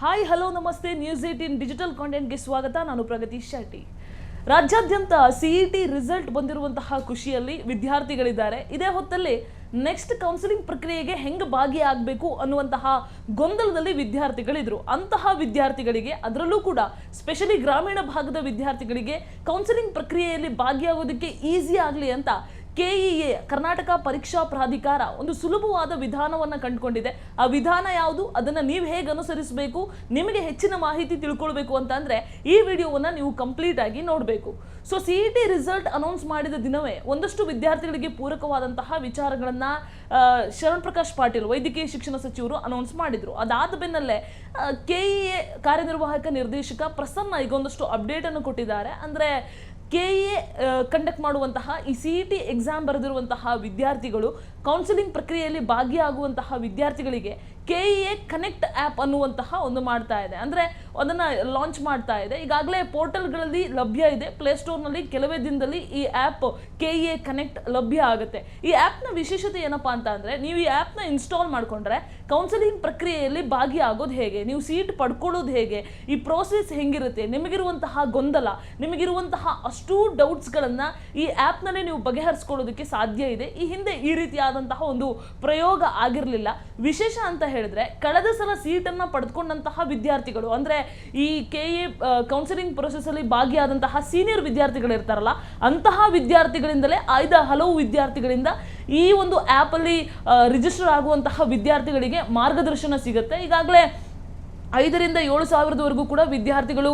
Hi hello ನಮಸ್ತೆ news 18 digital ಕಾಂಟೆಂಟ್ಗೆ ಸ್ವಾಗತ. ನಾನು ಪ್ರಗತಿ ಶೆಟ್ಟಿ. ರಾಜ್ಯಾದ್ಯಂತ ಸಿಇಟಿ ರಿಸಲ್ಟ್ ಬಂದಿರುವಂತಹ ಖುಷಿಯಲ್ಲಿ ವಿದ್ಯಾರ್ಥಿಗಳಿದ್ದಾರೆ. ಇದೇ ಹೊತ್ತಲ್ಲಿ ನೆಕ್ಸ್ಟ್ ಕೌನ್ಸಿಲಿಂಗ್ ಪ್ರಕ್ರಿಯೆಗೆ ಹೆಂಗೆ ಭಾಗಿಯಾಗಬೇಕು ಅನ್ನುವಂತಹ ಗೊಂದಲದಲ್ಲಿ ವಿದ್ಯಾರ್ಥಿಗಳಿದ್ರು. ಅಂತಹ ವಿದ್ಯಾರ್ಥಿಗಳಿಗೆ, ಅದರಲ್ಲೂ ಕೂಡ ಸ್ಪೆಷಲಿ ಗ್ರಾಮೀಣ ಭಾಗದ ವಿದ್ಯಾರ್ಥಿಗಳಿಗೆ ಕೌನ್ಸಿಲಿಂಗ್ ಪ್ರಕ್ರಿಯೆಯಲ್ಲಿ ಭಾಗಿಯಾಗೋದಕ್ಕೆ ಈಸಿ ಆಗಲಿ ಅಂತ ಕೆಇಎ ಕರ್ನಾಟಕ ಪರೀಕ್ಷಾ ಪ್ರಾಧಿಕಾರ ಒಂದು ಸುಲಭವಾದ ವಿಧಾನವನ್ನು ಕಂಡುಕೊಂಡಿದೆ. ಆ ವಿಧಾನ ಯಾವುದು, ಅದನ್ನು ನೀವು ಹೇಗೆ ಅನುಸರಿಸಬೇಕು, ನಿಮಗೆ ಹೆಚ್ಚಿನ ಮಾಹಿತಿ ತಿಳ್ಕೊಳ್ಬೇಕು ಅಂತಂದ್ರೆ ಈ ವಿಡಿಯೋವನ್ನು ನೀವು ಕಂಪ್ಲೀಟ್ ಆಗಿ ನೋಡಬೇಕು. ಸೊ ಸಿಇಟಿ ರಿಸಲ್ಟ್ ಅನೌನ್ಸ್ ಮಾಡಿದ ದಿನವೇ ಒಂದಷ್ಟು ವಿದ್ಯಾರ್ಥಿಗಳಿಗೆ ಪೂರಕವಾದಂತಹ ವಿಚಾರಗಳನ್ನ ಶರಣ್ ಪ್ರಕಾಶ್ ಪಾಟೀಲ್ ವೈದ್ಯಕೀಯ ಶಿಕ್ಷಣ ಸಚಿವರು ಅನೌನ್ಸ್ ಮಾಡಿದ್ರು. ಅದಾದ ಬೆನ್ನಲ್ಲೇ ಕೆಇಎ ಕಾರ್ಯನಿರ್ವಾಹಕ ನಿರ್ದೇಶಕ ಪ್ರಸನ್ನ ಈಗ ಒಂದಷ್ಟು ಅಪ್ಡೇಟ್ ಅನ್ನು ಕೊಟ್ಟಿದ್ದಾರೆ. ಅಂದ್ರೆ ಕೆಇಎ ಕಂಡಕ್ಟ್ ಮಾಡುವಂತಹ ಈ ಸಿಇಟಿ ಎಕ್ಸಾಮ್ ಬರೆದಿರುವಂತಹ ವಿದ್ಯಾರ್ಥಿಗಳು ಕೌನ್ಸಿಲಿಂಗ್ ಪ್ರಕ್ರಿಯೆಯಲ್ಲಿ ಭಾಗಿಯಾಗುವಂತಹ ವಿದ್ಯಾರ್ಥಿಗಳಿಗೆ ಕೆಇಎ ಕನೆಕ್ಟ್ ಆ್ಯಪ್ ಅನ್ನುವಂತಹ ಒಂದು ಮಾಡ್ತಾ ಇದೆ. ಅಂದರೆ ಅದನ್ನು ಲಾಂಚ್ ಮಾಡ್ತಾ ಇದೆ. ಈಗಾಗಲೇ ಪೋರ್ಟಲ್ಗಳಲ್ಲಿ ಲಭ್ಯ ಇದೆ. ಪ್ಲೇಸ್ಟೋರ್ನಲ್ಲಿ ಕೆಲವೇ ದಿನದಲ್ಲಿ ಈ ಆ್ಯಪ್ ಕೆಇಎ ಕನೆಕ್ಟ್ ಲಭ್ಯ ಆಗುತ್ತೆ. ಈ ಆ್ಯಪ್ನ ವಿಶೇಷತೆ ಏನಪ್ಪಾ ಅಂತ ಅಂದರೆ, ನೀವು ಈ ಆ್ಯಪ್ನ ಇನ್ಸ್ಟಾಲ್ ಮಾಡಿಕೊಂಡ್ರೆ ಕೌನ್ಸಿಲಿಂಗ್ ಪ್ರಕ್ರಿಯೆಯಲ್ಲಿ ಭಾಗಿಯಾಗೋದು ಹೇಗೆ, ನೀವು ಸೀಟ್ ಪಡ್ಕೊಳ್ಳೋದು ಹೇಗೆ, ಈ ಪ್ರೋಸೆಸ್ ಹೆಂಗಿರುತ್ತೆ, ನಿಮಗಿರುವಂತಹ ಗೊಂದಲ, ನಿಮಗಿರುವಂತಹ ಅಷ್ಟೂ ಡೌಟ್ಸ್ಗಳನ್ನು ಈ ಆ್ಯಪ್ನಲ್ಲಿ ನೀವು ಬಗೆಹರಿಸ್ಕೊಳ್ಳೋದಕ್ಕೆ ಸಾಧ್ಯ ಇದೆ. ಈ ಹಿಂದೆ ಈ ರೀತಿಯಾದಂತಹ ಒಂದು ಪ್ರಯೋಗ ಆಗಿರಲಿಲ್ಲ. ವಿಶೇಷ ಅಂತ ಹೇಳಿದ್ರೆ, ಕಳೆದ ಸಲ ಸೀಟನ್ನು ಪಡೆದುಕೊಂಡಂತಹ ವಿದ್ಯಾರ್ಥಿಗಳು, ಅಂದ್ರೆ ಈ ಕೆಇಎ ಕೌನ್ಸಿಲಿಂಗ್ ಪ್ರೊಸೆಸ್ ಅಲ್ಲಿ ಭಾಗಿಯಾದಂತಹ ಸೀನಿಯರ್ ವಿದ್ಯಾರ್ಥಿಗಳು ಇರ್ತಾರಲ್ಲ, ಅಂತಹ ವಿದ್ಯಾರ್ಥಿಗಳಿಂದಲೇ ಆಯ್ದ ಹಲವು ವಿದ್ಯಾರ್ಥಿಗಳಿಂದ ಈ ಒಂದು ಆ್ಯಪ್ ಅಲ್ಲಿ ರಿಜಿಸ್ಟರ್ ಆಗುವಂತಹ ವಿದ್ಯಾರ್ಥಿಗಳಿಗೆ ಮಾರ್ಗದರ್ಶನ ಸಿಗುತ್ತೆ. ಈಗಾಗಲೇ 5,000 to 7,000 ಕೂಡ ವಿದ್ಯಾರ್ಥಿಗಳು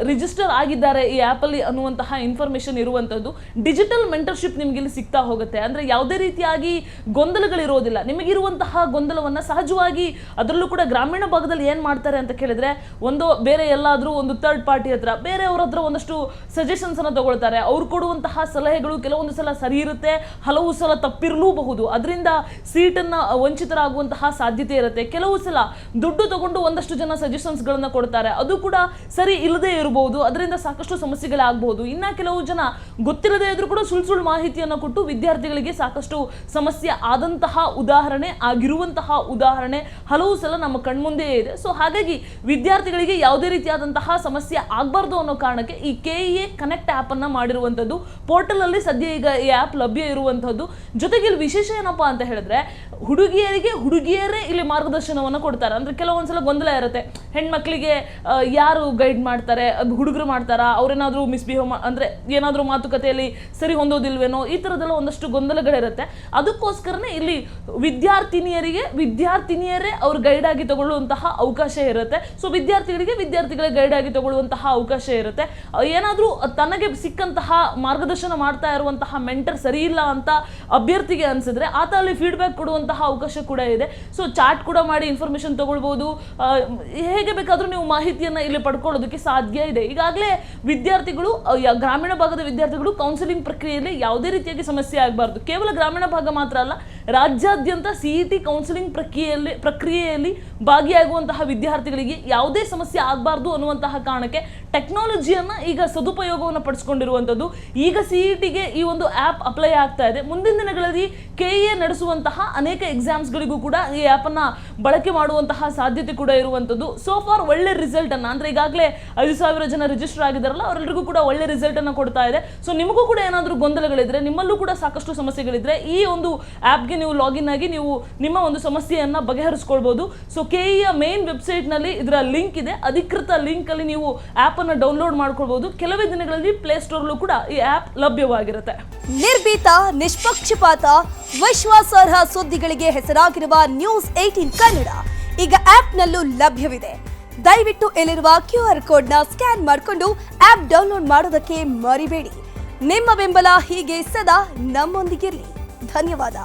ರಿಜಿಸ್ಟರ್ ಆಗಿದ್ದಾರೆ ಈ ಆ್ಯಪಲ್ಲಿ ಅನ್ನುವಂತಹ ಇನ್ಫಾರ್ಮೇಷನ್ ಇರುವಂಥದ್ದು. ಡಿಜಿಟಲ್ ಮೆಂಟರ್ಶಿಪ್ ನಿಮ್ಗೆ ಇಲ್ಲಿ ಸಿಗ್ತಾ ಹೋಗುತ್ತೆ. ಅಂದರೆ ಯಾವುದೇ ರೀತಿಯಾಗಿ ಗೊಂದಲಗಳಿರೋದಿಲ್ಲ. ನಿಮಗಿರುವಂತಹ ಗೊಂದಲವನ್ನು ಸಹಜವಾಗಿ, ಅದರಲ್ಲೂ ಕೂಡ ಗ್ರಾಮೀಣ ಭಾಗದಲ್ಲಿ ಏನು ಮಾಡ್ತಾರೆ ಅಂತ ಕೇಳಿದ್ರೆ, ಒಂದು ಬೇರೆ ಎಲ್ಲಾದರೂ ಒಂದು ಥರ್ಡ್ ಪಾರ್ಟಿ ಹತ್ರ, ಬೇರೆಯವ್ರ ಹತ್ರ ಒಂದಷ್ಟು ಸಜೆಷನ್ಸನ್ನು ತಗೊಳ್ತಾರೆ. ಅವ್ರು ಕೊಡುವಂತಹ ಸಲಹೆಗಳು ಕೆಲವೊಂದು ಸಲ ಸರಿ ಇರುತ್ತೆ, ಹಲವು ಸಲ ತಪ್ಪಿರಲೂಬಹುದು. ಅದರಿಂದ ಸೀಟನ್ನು ವಂಚಿತರಾಗುವಂತಹ ಸಾಧ್ಯತೆ ಇರುತ್ತೆ. ಕೆಲವು ಸಲ ದುಡ್ಡು ತಗೊಂಡು ಒಂದಷ್ಟು ಜನ ಸಜೆಷನ್ಸ್ ಗಳನ್ನ ಕೊಡ್ತಾರೆ, ಅದು ಕೂಡ ಸರಿ ಇಲ್ಲದೆ ಇರಬಹುದು. ಅದರಿಂದ ಸಾಕಷ್ಟು ಸಮಸ್ಯೆಗಳಾಗಬಹುದು. ಇನ್ನ ಕೆಲವು ಜನ ಗೊತ್ತಿಲ್ಲದೆ ಇದ್ರೂ ಕೂಡ ಸುಳ್ಳು ಮಾಹಿತಿಯನ್ನು ಕೊಟ್ಟು ವಿದ್ಯಾರ್ಥಿಗಳಿಗೆ ಸಾಕಷ್ಟು ಸಮಸ್ಯೆ ಆದಂತಹ ಉದಾಹರಣೆ, ಆಗಿರುವಂತಹ ಉದಾಹರಣೆ ಹಲವು ಸಲ ನಮ್ಮ ಕಣ್ಮುಂದೆ ಇದೆ. ಸೊ ಹಾಗಾಗಿ ವಿದ್ಯಾರ್ಥಿಗಳಿಗೆ ಯಾವುದೇ ರೀತಿಯಾದಂತಹ ಸಮಸ್ಯೆ ಆಗಬಾರ್ದು ಅನ್ನೋ ಕಾರಣಕ್ಕೆ ಈ ಕೆಇಎ ಕನೆಕ್ಟ್ ಆ್ಯಪ್ ಅನ್ನ ಮಾಡಿರುವಂಥದ್ದು. ಪೋರ್ಟಲ್ ಅಲ್ಲಿ ಸದ್ಯ ಈಗ ಈ ಆ್ಯಪ್ ಲಭ್ಯ ಇರುವಂಥದ್ದು. ಜೊತೆಗೆ ಇಲ್ಲಿ ವಿಶೇಷ ಏನಪ್ಪಾ ಅಂತ ಹೇಳಿದ್ರೆ, ಹುಡುಗಿಯರೇ ಇಲ್ಲಿ ಮಾರ್ಗದರ್ಶನವನ್ನು ಕೊಡ್ತಾರೆ. ಅಂದ್ರೆ ಕೆಲವೊಂದ್ಸಲ ಗೊಂದಲ ಇರುತ್ತೆ, ಹೆಣ್ಮಕ್ಳಿಗೆ ಯಾರು ಗೈಡ್ ಮಾಡ್ತಾರೆ, ಅದು ಹುಡುಗರು ಮಾಡ್ತಾರಾ, ಅವ್ರೇನಾದ್ರೂ ಮಿಸ್ಬಿಹೇವ್ ಅಂದ್ರೆ ಏನಾದ್ರೂ ಮಾತುಕತೆಯಲ್ಲಿ ಸರಿ ಹೊಂದೋದಿಲ್ವೇನೋ, ಈ ತರದೆಲ್ಲ ಒಂದಷ್ಟು ಗೊಂದಲಗಳಿರುತ್ತೆ. ಅದಕ್ಕೋಸ್ಕರನೇ ಇಲ್ಲಿ ವಿದ್ಯಾರ್ಥಿನಿಯರೇ ಅವ್ರು ಗೈಡ್ ಆಗಿ ತಗೊಳ್ಳುವಂತಹ ಅವಕಾಶ ಇರುತ್ತೆ. ಸೊ ವಿದ್ಯಾರ್ಥಿಗಳೇ ಗೈಡ್ ಆಗಿ ತಗೊಳ್ಳುವಂತಹ ಅವಕಾಶ ಇರುತ್ತೆ. ಏನಾದ್ರೂ ತನಗೆ ಸಿಕ್ಕಂತಹ ಮಾರ್ಗದರ್ಶನ ಮಾಡ್ತಾ ಇರುವಂತಹ ಮೆಂಟರ್ ಸರಿ ಇಲ್ಲ ಅಂತ ಅಭ್ಯರ್ಥಿಗೆ ಅನ್ಸಿದ್ರೆ ಆತ ಅಲ್ಲಿ ಫೀಡ್ಬ್ಯಾಕ್ ಕೊಡುವಂತಹ ಅವಕಾಶ ಕೂಡ ಇದೆ. ಸೊ ಚಾಟ್ ಕೂಡ ಮಾಡಿ ಇನ್ಫಾರ್ಮೇಶನ್ ತಗೊಳ್ಬಹುದು. ಹೇಗೆ ಬೇಕಾದ್ರೂ ನೀವು ಮಾಹಿತಿಯನ್ನ ಇಲ್ಲಿ ಪಡ್ಕೊಳ್ಳೋದಕ್ಕೆ ಸಾಧ್ಯ ಇದೆ. ಈಗಾಗಲೇ ವಿದ್ಯಾರ್ಥಿಗಳು, ಗ್ರಾಮೀಣ ಭಾಗದ ವಿದ್ಯಾರ್ಥಿಗಳು ಕೌನ್ಸಿಲಿಂಗ್ ಪ್ರಕ್ರಿಯೆಯಲ್ಲಿ ಯಾವುದೇ ರೀತಿಯಾಗಿ ಸಮಸ್ಯೆ ಆಗಬಾರ್ದು. ಕೇವಲ ಗ್ರಾಮೀಣ ಭಾಗ ಮಾತ್ರ ಅಲ್ಲ, ರಾಜ್ಯಾದ್ಯಂತ ಸಿಇಟಿ ಕೌನ್ಸಿಲಿಂಗ್ ಪ್ರಕ್ರಿಯೆಯಲ್ಲಿ ಭಾಗಿಯಾಗುವಂತಹ ವಿದ್ಯಾರ್ಥಿಗಳಿಗೆ ಯಾವುದೇ ಸಮಸ್ಯೆ ಆಗಬಾರ್ದು ಅನ್ನುವಂತಹ ಕಾರಣಕ್ಕೆ ಟೆಕ್ನಾಲಜಿಯನ್ನ ಈಗ ಸದುಪಯೋಗವನ್ನು ಪಡಿಸ್ಕೊಂಡಿರುವಂಥದ್ದು. ಈಗ ಸಿಇಟಿಗೆ ಈ ಒಂದು ಆ್ಯಪ್ ಅಪ್ಲೈ ಆಗ್ತಾ ಇದೆ. ಮುಂದಿನ ದಿನಗಳಲ್ಲಿ ಕೆಇಎ ನಡೆಸುವಂತಹ ಅನೇಕ ಎಕ್ಸಾಮ್ಸ್ಗಳಿಗೂ ಕೂಡ ಈ ಆ್ಯಪನ್ನು ಬಳಕೆ ಮಾಡುವಂತಹ ಸಾಧ್ಯತೆ ಕೂಡ ಇರುವಂಥದ್ದು. ಸೋ ಫಾರ್ ಒಳ್ಳೆ ರಿಸಲ್ಟ್ ಅನ್ನ, ಅಂದ್ರೆ ಈಗಾಗಲೇ 5,000 ಜನ ರಿಜಿಸ್ಟರ್ ಆಗಿದ್ದಾರಲ್ಲ, ಅವರೆಲ್ಲರಿಗೂ ಕೂಡ ಒಳ್ಳೆ ರಿಸಲ್ಟ್ ಅನ್ನು ಕೊಡ್ತಾ ಇದೆ. ಸೊ ನಿಮಗೂ ಕೂಡ ಏನಾದರೂ ಗೊಂದಲಗಳಿದ್ರೆ, ನಿಮ್ಮಲ್ಲೂ ಕೂಡ ಸಾಕಷ್ಟು ಸಮಸ್ಯೆಗಳಿದ್ರೆ, ಈ ಒಂದು ಆ್ಯಪ್ಗೆ ನೀವು ಲಾಗಿನ್ ಆಗಿ ನೀವು ನಿಮ್ಮ ಒಂದು ಸಮಸ್ಯೆಯನ್ನ ಬಗೆಹರಿಸ್ಕೊಳ್ಬಹುದು. ಸೊ ಕೆಇಎ ಮೇನ್ ವೆಬ್ಸೈಟ್ ನಲ್ಲಿ ಇದರ ಲಿಂಕ್ ಇದೆ. ಅಧಿಕೃತ ಲಿಂಕ್ ಅಲ್ಲಿ ನೀವು ಆ್ಯಪ್ ಅನ್ನು ಡೌನ್ಲೋಡ್ ಮಾಡ್ಕೊಳ್ಬಹುದು. ಕೆಲವೇ ದಿನಗಳಲ್ಲಿ ಪ್ಲೇಸ್ಟೋರ್ಲೂ ಕೂಡ ಈ ಆ್ಯಪ್ ಲಭ್ಯವಾಗಿರುತ್ತೆ. ನಿರ್ಭೀತ, ನಿಷ್ಪಕ್ಷಪಾತ, ವಿಶ್ವಾಸಾರ್ಹ ಸುದ್ದಿಗಳಿಗೆ ಹೆಸರಾಗಿರುವ ನ್ಯೂಸ್ 18 ಕನ್ನಡ ಈಗ ಆಪ್ನಲ್ಲೂ ಲಭ್ಯವಿದೆ. ದಯವಿಟ್ಟು ಇಲ್ಲಿರುವ QR ಕೋಡ್ನ ಸ್ಕ್ಯಾನ್ ಮಾಡಿಕೊಂಡು ಆಪ್ ಡೌನ್ಲೋಡ್ ಮಾಡೋದಕ್ಕೆ ಮರಿಬೇಡಿ. ನಿಮ್ಮ ಬೆಂಬಲ ಹೀಗೆ ಸದಾ ನಮ್ಮೊಂದಿಗಿರಲಿ. ಧನ್ಯವಾದ.